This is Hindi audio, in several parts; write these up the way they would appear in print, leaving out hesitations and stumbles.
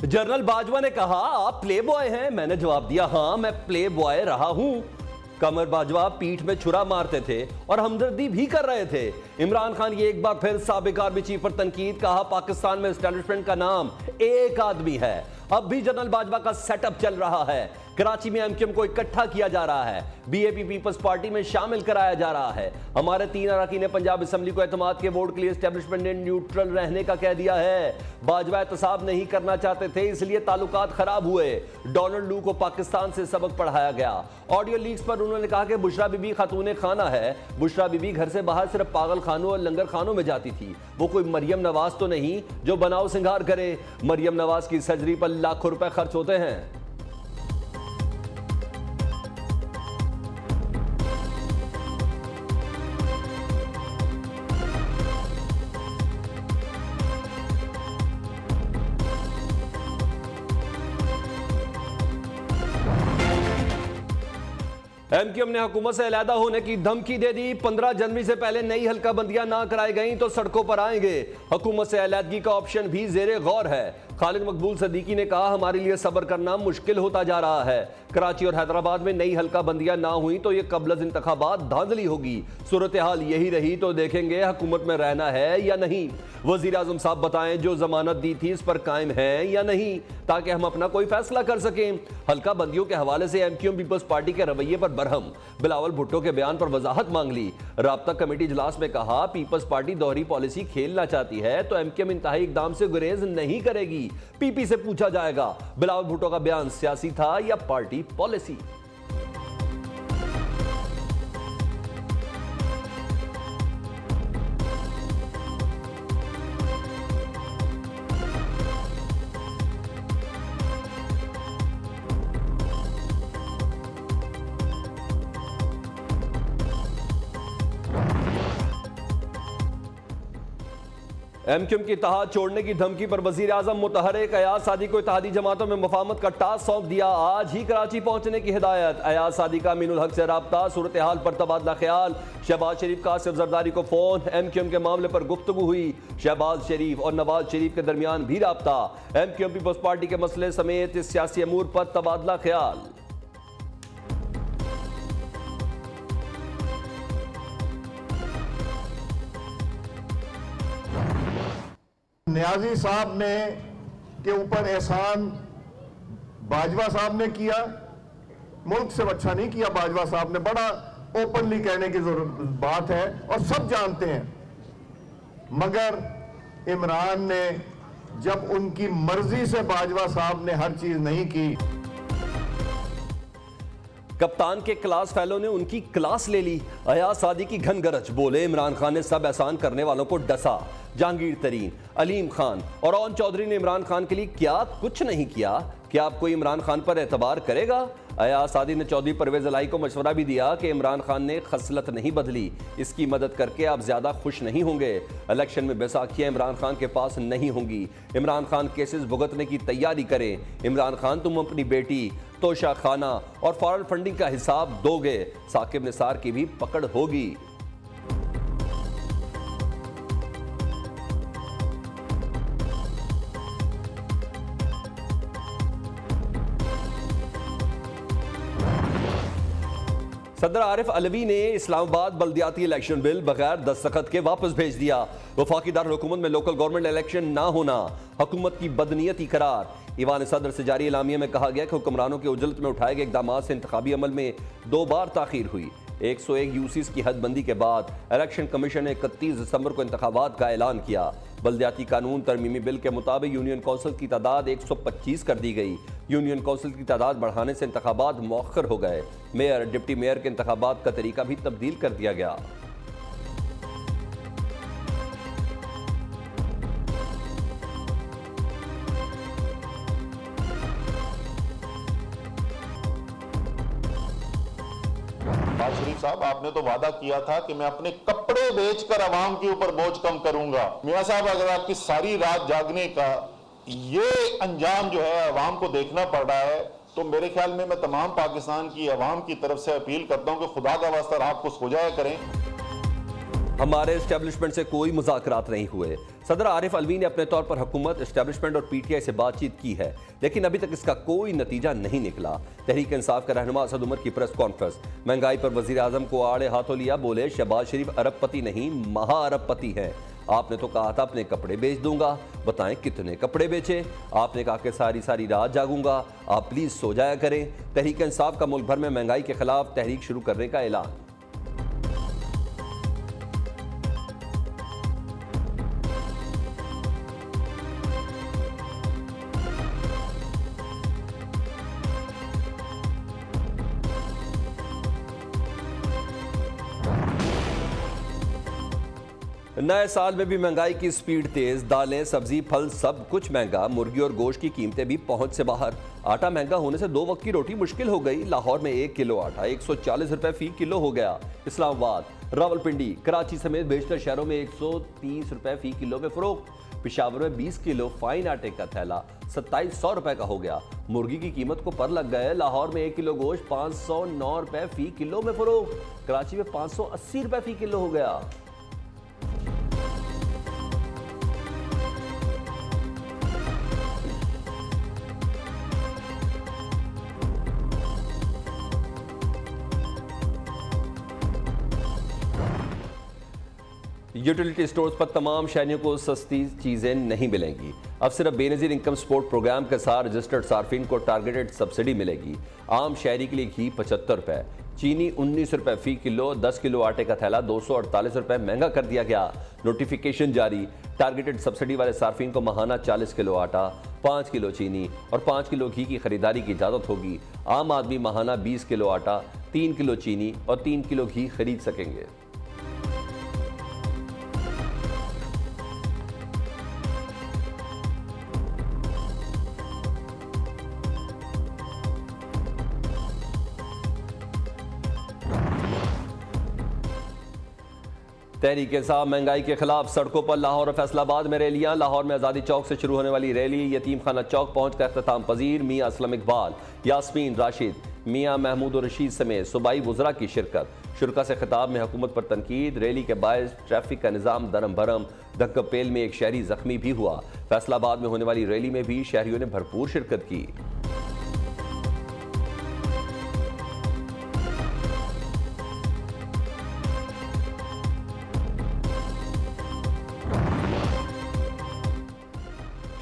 जनरल बाजवा ने कहा आप प्ले बॉय हैं। मैंने जवाब दिया हां मैं प्ले बॉय रहा हूं। कमर बाजवा पीठ में छुरा मारते थे और हमदर्दी भी कर रहे थे। इमरान खान ये एक बार फिर साबिक आर्मी चीफ पर तनकीद। कहा पाकिस्तान में एस्टेब्लिशमेंट का नाम एक आदमी है। अब भी जनरल बाजवा का सेटअप चल रहा है। कराची में एमक्यूएम को इकट्ठा किया जा रहा है, बीएपी पीपल्स पार्टी में शामिल कराया जा रहा है। हमारे 3 अरकान ने पंजाब असेंबली को एतमाद के वोट के लिए एस्टेब्लिशमेंट ने न्यूट्रल रहने का कह दिया है। बाजवा एहतसाब नहीं करना चाहते थे, इसलिए ताल्लुकात खराब हुए। डोनाल्ड लू को पाकिस्तान से सबक पढ़ाया गया। ऑडियो लीक्स पर उन्होंने कहा कि बुशरा बीबी खातून खाना है। बुशरा बीबी घर से बाहर सिर्फ पागल खानों और लंगर खानों में जाती थी। वो कोई मरियम नवाज तो नहीं जो बनाओ सिंगार करे। मरियम नवाज की सर्जरी पर लाखों रुपए खर्च होते हैं। एमक्यूएम ने हुकूमत से अलहदा होने की धमकी दे दी। 15 जनवरी से पहले नई हल्का बंदियां ना कराई गई तो सड़कों पर आएंगे। हुकूमत से अलहदगी का ऑप्शन भी जेरे गौर है। खालिद मकबूल सदीकी ने कहा हमारे लिए सब्र करना मुश्किल होता जा रहा है। कराची और हैदराबाद में नई हल्का बंदियां ना हुई तो ये कबल इंतखाबात धांधली होगी। सूरत हाल यही रही तो देखेंगे हुकूमत में रहना है या नहीं। वजीर आजम साहब बताएं जो जमानत दी थी इस पर कायम है या नहीं, ताकि हम अपना कोई फैसला कर सकें। हल्का बंदियों के हवाले से एमक्यूएम पीपल्स पार्टी के रवैये पर बरहम। बिलावल भुट्टो के बयान पर वजाहत मांग ली। राब्ता कमेटी इजलास में कहा पीपल्स पार्टी दोहरी पॉलिसी खेलना चाहती है तो एमक्यूएम इंतहाई इकदाम से गुरेज नहीं करेगी। पीपी से पूछा जाएगा बिलावल भुट्टो का बयान सियासी था या पार्टी पॉलिसी। एमक्यूएम की इत्तेहाद छोड़ने की धमकी पर वजीर आजम मुतहरिक अयाज सादी को इत्तेहादी जमातों में मुफाहमत का टास्क सौंप दिया। आज ही कराची पहुंचने की हिदायत। अयाज सादी का अमीनुल हक से राब्ता, सूरत हाल पर तबादला ख्याल। शहबाज शरीफ का आसिफ जरदारी को फोन। एमक्यूएम के मामले पर गुफ्तगू हुई। शहबाज शरीफ और नवाज शरीफ के दरमियान भी राब्ता। एमक्यूएम पीपल्स पार्टी के मसले समेत सियासी अमूर पर तबादला ख्याल। नियाजी साहब ने के ऊपर एहसान बाजवा साहब ने किया, मुल्क से अच्छा नहीं किया। बाजवा साहब ने बड़ा ओपनली कहने की जरूरत बात है और सब जानते हैं, मगर इमरान ने जब उनकी मर्जी से बाजवा साहब ने हर चीज नहीं की। कप्तान के क्लास फेलो ने उनकी क्लास ले ली। अयाज सादी की घन गरज। बोले इमरान खान ने सब एहसान करने वालों को डसा। जहांगीर तरीन, अलीम खान और ओन चौधरी ने इमरान खान के लिए क्या कुछ नहीं किया। क्या आप कोई इमरान खान पर एतबार करेगा? अयाज सादी ने चौधरी परवेज इलाही को मशवरा भी दिया कि इमरान खान ने खसलत नहीं बदली, इसकी मदद करके आप ज्यादा खुश नहीं होंगे। इलेक्शन में बैसाखियां इमरान खान के पास नहीं होंगी। इमरान खान केसेस भुगतने की तैयारी करें। इमरान खान तुम अपनी बेटी तोशा खाना और फॉरेन फंडिंग का हिसाब दोगे। साकिब निसार की भी पकड़ होगी। सदर आरिफ अलवी ने इस्लामाबाद बल्दियाती इलेक्शन बिल बगैर दस्तखत के वापस भेज दिया। वफाकी दारुल हुकूमत में लोकल गवर्नमेंट इलेक्शन ना होना हुकूमत की बदनीयती करार। ईवान सदर से जारी इलामिया में कहा गया कि हुक्मरानों के उजलत में उठाए गए इकदाम से इंतखाबी अमल में 2 बार ताखीर हुई। 101 यूसीस की हदबंदी के बाद इलेक्शन कमीशन ने 31 दिसंबर को इंतखाबात का ऐलान किया। बल्दियाती कानून तरमीमी बिल के मुताबिक यूनियन कौंसिल की तादाद 125 कर दी गई। यूनियन कौंसिल की तादाद बढ़ाने से इंतखाबात मौखर हो गए। मेयर डिप्टी मेयर के इंतखाबात का तरीका भी तब्दील कर दिया गया। शरीफ साहब, आपने तो वादा किया था कि मैं अपने कपड़े बेचकर अवाम के ऊपर बोझ कम करूंगा। मियां साहब, अगर आपकी सारी रात जागने का ये अंजाम जो है अवाम को देखना पड़ रहा है, तो मेरे ख्याल में मैं तमाम पाकिस्तान की अवाम की तरफ से अपील करता हूं कि खुदा का वास्ता रात को सो जाया करें। हमारे एस्टेब्लिशमेंट से कोई मुज़ाकरात नहीं हुए। सदर आरिफ अलवी ने अपने तौर पर हुकूमत, एस्टेब्लिशमेंट और पीटीआई से बातचीत की है, लेकिन अभी तक इसका कोई नतीजा नहीं निकला। तहरीक इंसाफ का रहनुमा असद उमर की प्रेस कॉन्फ्रेंस, महंगाई पर वजीर आजम को आड़े हाथों लिया, बोले शहबाज शरीफ अरबपति नहीं महा अरबपति हैं। आपने तो कहा था अपने कपड़े बेच दूंगा, बताएं कितने कपड़े बेचे? आपने कहा कि सारी सारी रात जागूंगा, आप प्लीज सो जाया करें। तहरीक इंसाफ का मुल्क भर में महंगाई के खिलाफ तहरीक शुरू करने का ऐलान। नए साल में भी महंगाई की स्पीड तेज, दालें, सब्जी, फल सब कुछ महंगा। मुर्गी और गोश्त की कीमतें भी पहुंच से बाहर। आटा महंगा होने से 2 वक्त की रोटी मुश्किल हो गई। लाहौर में 1 किलो आटा 140 रुपए फी किलो हो गया। इस्लामाबाद, रावलपिंडी, कराची समेत बेशतर शहरों में 130 रुपए फी किलो में फरोख्त। पेशावर में 20 किलो फाइन आटे का थैला 2700 रुपए का हो गया। मुर्गी की कीमत को पर लग गए। लाहौर में 1 किलो गोश्त 509 रुपए फी किलो में फरोख्त। कराची में 580 रुपए फी किलो हो गया। यूटिलिटी स्टोर्स पर तमाम शहरियों को सस्ती चीज़ें नहीं मिलेंगी। अब सिर्फ बेनज़ीर इनकम सपोर्ट प्रोग्राम के साथ रजिस्टर्ड सार्फिन को टारगेटेड सब्सिडी मिलेगी। आम शहरी के लिए घी 75 रुपए, चीनी 19 रुपए फी किलो, 10 किलो आटे का थैला 248 रुपए महंगा कर दिया गया। नोटिफिकेशन जारी। टारगेटेड सब्सिडी वाले सार्फिन को माहाना 40 किलो आटा, 5 किलो चीनी और 5 किलो घी की खरीदारी की इजाज़त होगी। आम आदमी माहाना 20 किलो आटा, 3 किलो चीनी और 3 किलो घी खरीद सकेंगे। तहरीक इंसाफ महंगाई के खिलाफ सड़कों पर। लाहौर और फैसलाबाद में रैलियां। लाहौर में आज़ादी चौक से शुरू होने वाली रैली यतीम खाना चौक पहुंचकर अख्ताम पजीर। मियां असलम इकबाल, यास्मीन राशिद, मियां महमूद और रशीद समेत सूबाई वज़रा की शिरकत। शुरका से खिताब में हुकूमत पर तनकीद। रैली के बायस ट्रैफिक का निज़ाम दरम भरम। धक्कपेल में एक शहरी जख्मी भी हुआ। फैसलाबाद में होने वाली रैली में भी शहरियों ने भरपूर शिरकत की।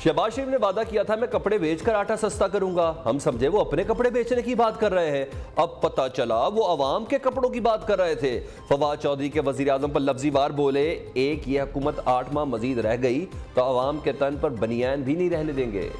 शहबाज शरीफ ने वादा किया था मैं कपड़े बेचकर आटा सस्ता करूंगा। हम समझे वो अपने कपड़े बेचने की बात कर रहे हैं, अब पता चला वो अवाम के कपड़ों की बात कर रहे थे। फवाद चौधरी के वजीर आजम पर लफ्जी वार बोले, एक ये हुकूमत 8 माह मजीद रह गई तो अवाम के तन पर बनियान भी नहीं रहने देंगे।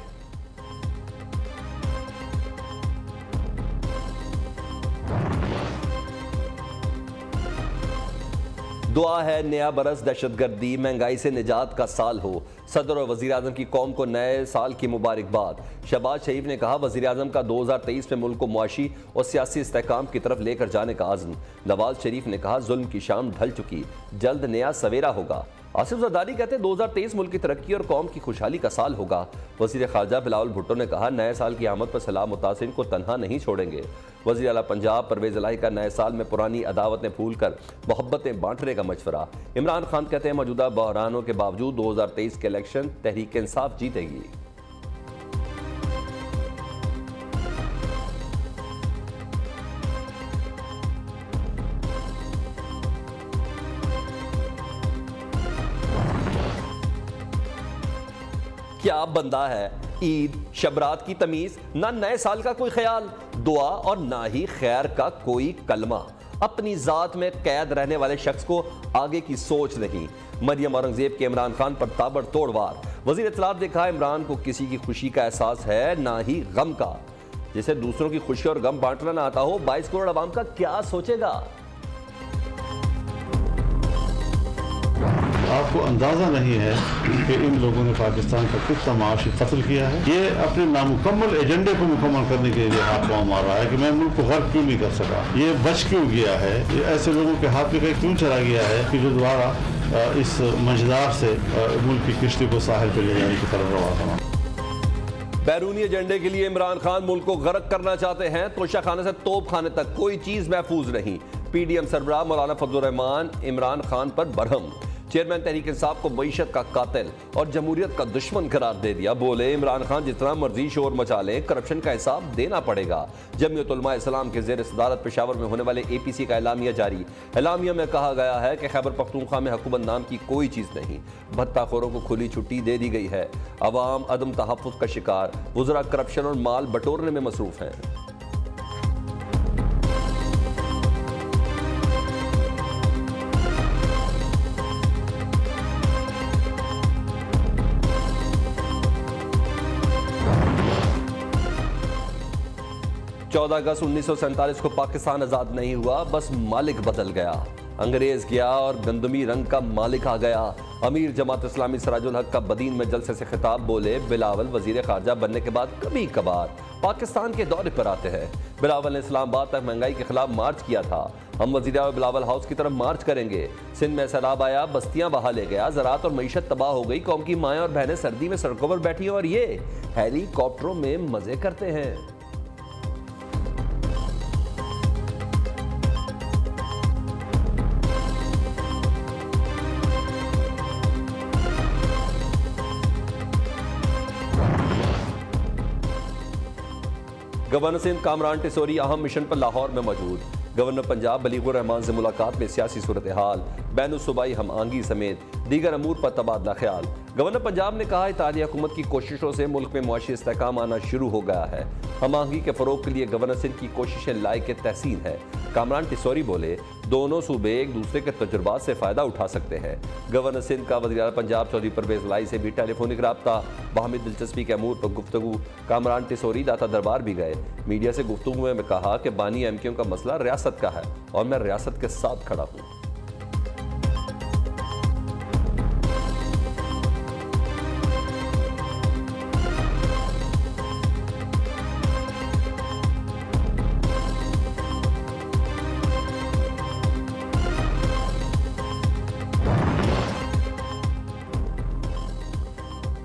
दुआ है नया बरस दहशतगर्दी महंगाई से निजात का साल हो। सदर और वजीर आजम की कौम को नए साल की मुबारकबाद। शहबाज शरीफ ने कहा वजीर आजम का 2023 में मुल्क को मुआशी और सियासी इस्तेहकाम की तरफ लेकर जाने का आज़म। नवाज शरीफ ने कहा जुल्म की शाम ढल चुकी, जल्द नया सवेरा होगा। आसिफ जरदारी कहते हैं 2023 मुल्क की तरक्की और कौम की खुशहाली का साल होगा। वज़ीर ख़ारजा बिलावल भुट्टो ने कहा नए साल की आमद पर सलाह मुतासिरीन को तनहा नहीं छोड़ेंगे। वज़ीर आला पंजाब परवेज़ इलाही का नए साल में पुरानी अदावतें भूल कर मोहब्बतें बांटने का मशवरा। इमरान खान कहते हैं मौजूदा बहरानों के बावजूद 2023 के इलेक्शन तहरीक इंसाफ जीतेगी। क्या बंदा है, ईद शबरात की तमीज, ना नए साल का कोई ख्याल, दुआ और ना ही खैर का कोई कलमा। अपनी जात में कैद रहने वाले शख्स को आगे की सोच नहीं। मरियम औरंगजेब के इमरान खान पर ताबड़तोड़ वार। वजीर इत्तलात ने कहा इमरान को किसी की खुशी का एहसास है ना ही गम का। जिसे दूसरों की खुशी और गम बांटना ना आता हो 22 करोड़ अवाम का क्या सोचेगा। आपको अंदाजा नहीं है कि इन लोगों ने पाकिस्तान का कितना माशी कत्ल किया है। ये अपने नामुकम्मल एजेंडे को मुकम्मल करने के लिए हाथ पाँव मार रहा है कि मैं मुल्क को गर्क क्यों नहीं कर सका, ये बच क्यों गया है, ये ऐसे लोगों के हाथ में कहीं क्यों चला गया है कि जो दोबारा इस मंझदार से मुल्क की किश्ती को साहिल पर ले जाने की तरफ रवा था। बैरूनी एजेंडे के लिए इमरान खान मुल्क को गर्क करना चाहते हैं। तोशाखाने से तोप खाने तक कोई चीज महफूज नहीं। पीडीएम सरबराह मौलाना फजलुर रहमान इमरान खान पर बरहम। चेयरमैन तहरीक इंसाफ को मईशत का कातिल और जमहूरियत का दुश्मन करार दे दिया। बोले इमरान खान जितना मर्जी शोर मचा ले, करप्शन का हिसाब देना पड़ेगा। जमीयत उलमा इस्लाम के जेर सदारत पेशावर में होने वाले APC का एलामिया जारी। एलामिया में कहा गया है कि खैबर पख्तूनख्वा में हुकूमत नाम की कोई चीज़ नहीं। भत्ताखोरों को खुली छुट्टी दे दी गई है। अवाम अदम तहफ़्फ़ुज़ का शिकार, वज़रा करप्शन और माल बटोरने में मसरूफ़ हैं। चौदह अगस्त 1947 को पाकिस्तान आज़ाद नहीं हुआ, बस मालिक बदल गया। अंग्रेज गया और गंदमी रंग का मालिक आ गया। अमीर जमात इस्लामी सिराजुल हक का बदीन में जलसे से खिताब। बोले बिलावल वजीर खारजा बनने के बाद कभी कभार पाकिस्तान के दौरे पर आते हैं। बिलावल ने इस्लामाबाद तक महंगाई के खिलाफ मार्च किया था। हम वजीर बिलावल हाउस की तरफ मार्च करेंगे। सिंध में सैलाब आया, बस्तियां बहा ले गया, ज़राअत और मईशत तबाह हो गई। कौम की माएँ और बहनें सर्दी में सड़कों पर बैठी और ये हेलीकॉप्टरों में मजे करते हैं। गवर्नर सिंध कामरान टिसोरी अहम मिशन पर लाहौर में मौजूद। गवर्नर पंजाब बलीगुर रहमान से मुलाकात में सियासी सूरत हाल, बैनुसूबाई हम आंगी समेत दीगर अमूर पर तबादला ख्याल। गवर्नर पंजाब ने कहा इत्तेहादी हुकूमत की कोशिशों से मुल्क में मुआशी इस्तेहकाम आना शुरू हो गया है। हम आंगी के फरोग के लिए गवर्नर सिंध की कोशिशें लायक तहसीन है। कामरान टिसोरी बोले दोनों सूबे एक दूसरे के तजुर्बात से फ़ायदा उठा सकते हैं। गवर्नर सिंध का वज़ीर आला पंजाब चौधरी परवेज़ लाई से भी टेलीफोनिक रब्ता, बाहमी दिलचस्पी के अमूर पर गुफ्तगू। कामरान टिसोरी दाता दरबार भी गए। मीडिया से गुफ्तगू में कहा कि बानी MKO का मसला रियासत का है और मैं रियासत के साथ खड़ा हूँ।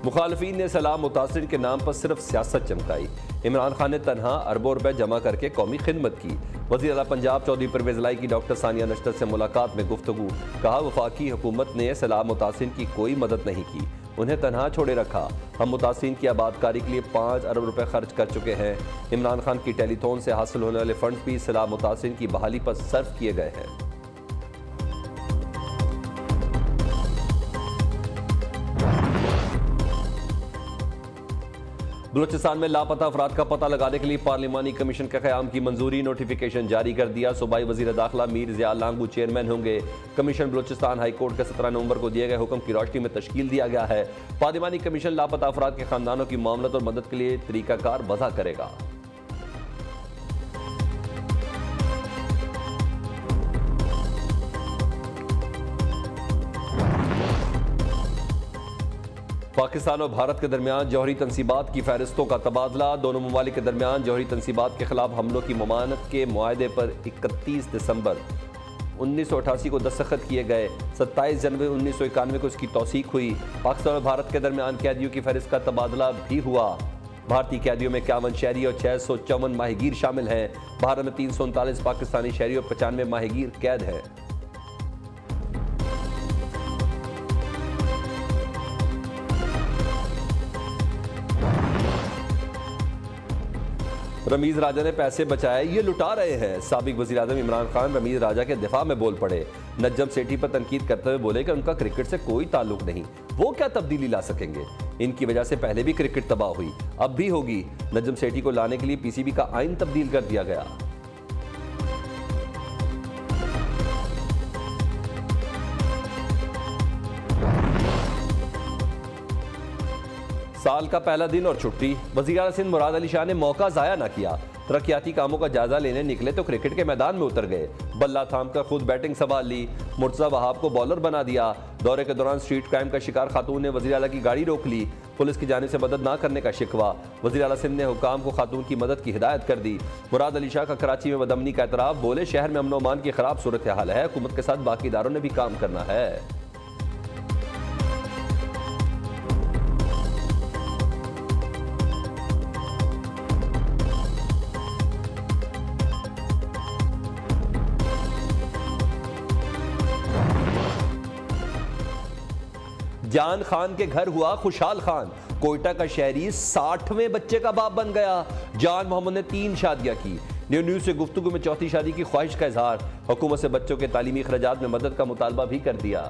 मुखालफीन ने सलाम मुतासिर के नाम पर सिर्फ सियासत चमकाई। इमरान खान ने तनहा अरबों रुपए जमा करके कौमी खिदमत की। वज़ीर आला पंजाब चौधरी परवेज़ लाई की डॉक्टर सानिया नशतर से मुलाकात में गुफ्तगू। कहा वफाकी हुकूमत ने सलाम मुतासिर की कोई मदद नहीं की, उन्हें तनहा छोड़े रखा। हम मुतासिर की आबादकारी के लिए 5 अरब रुपए खर्च कर चुके हैं। इमरान खान की टेलीथॉन से हासिल होने वाले फंड भी सलाम मुतासिर की बहाली पर सर्फ किए गए हैं। बलूचिस्तान में लापता अफराद का पता लगाने के लिए पार्लिमानी कमीशन के क़याम की मंजूरी। नोटिफिकेशन जारी कर दिया। सूबाई वज़ीर दाखिला मीर ज़िया लांगू चेयरमैन होंगे। कमीशन बलूचिस्तान हाई कोर्ट के 17 नवंबर को दिए गए हुक्म की रोशनी में तश्कील दिया गया है। पार्लिमानी कमीशन लापता अफराद के खानदानों की मामलत और मदद के लिए तरीकाकार वज़ा करेगा। पाकिस्तान और भारत के दरमियान जौहरी तनसीबात की फहरिस्तों का तबादला। दोनों ममालिक के दरमियान जौहरी तनसीबात के खिलाफ हमलों की ममानत के मुआहदे पर 31 दिसंबर 1988 को दस्तखत किए गए। 27 जनवरी 1991 को इसकी तौसीक हुई। पाकिस्तान और भारत के दरमियान कैदियों की फहरिस्त का तबादला भी हुआ। भारतीय कैदियों में 51 शहरी और 654 माहीगीर शामिल हैं। भारत में 339 पाकिस्तानी शहरी और 95 माहीगीर कैद हैं। रमीज राजा ने पैसे बचाए, ये लुटा रहे हैं। साबिक वज़ीर आज़म इमरान खान रमीज राजा के दिफा में बोल पड़े। नजम सेठी पर तनकीद करते हुए बोले कि उनका क्रिकेट से कोई ताल्लुक नहीं, वो क्या तब्दीली ला सकेंगे। इनकी वजह से पहले भी क्रिकेट तबाह हुई, अब भी होगी। नजम सेठी को लाने के लिए PCB का आइन तब्दील कर दिया गया। साल का पहला दिन और छुट्टी। वज़ीर आला सिंध मुराद अली शाह ने मौका ज़ाया न किया। तरक्याती कामों का जायजा लेने निकले तो क्रिकेट के मैदान में उतर गए। बल्ला थाम कर खुद बैटिंग संभाल ली। मुर्तज़ा वहाब को बॉलर बना दिया। दौरे के दौरान स्ट्रीट क्राइम का शिकार खातून ने वज़ीर आला की गाड़ी रोक ली। पुलिस की जानिब से मदद न करने का शिकवा। वज़ीर आला सिंध ने हुकाम को खातून की मदद की हिदायत कर दी। मुराद अली शाह का कराची में बदअमनी का एतराफ़। बोले शहर में अमन व अमान की खराब सूरत हाल है, हुकूमत के साथ बाकी इदारों ने भी काम करना है। जान खान के घर हुआ खुशहाल खान। कोयटा का शहरी 60वें बच्चे का बाप बन गया। जान मोहम्मद ने 3 शादियां की। न्यूज़ से गुफ्तगू में चौथी शादी की ख्वाहिश का इजहार। हुकूमत से बच्चों के तालीमी अखराजात में मदद का मुतालबा भी कर दिया।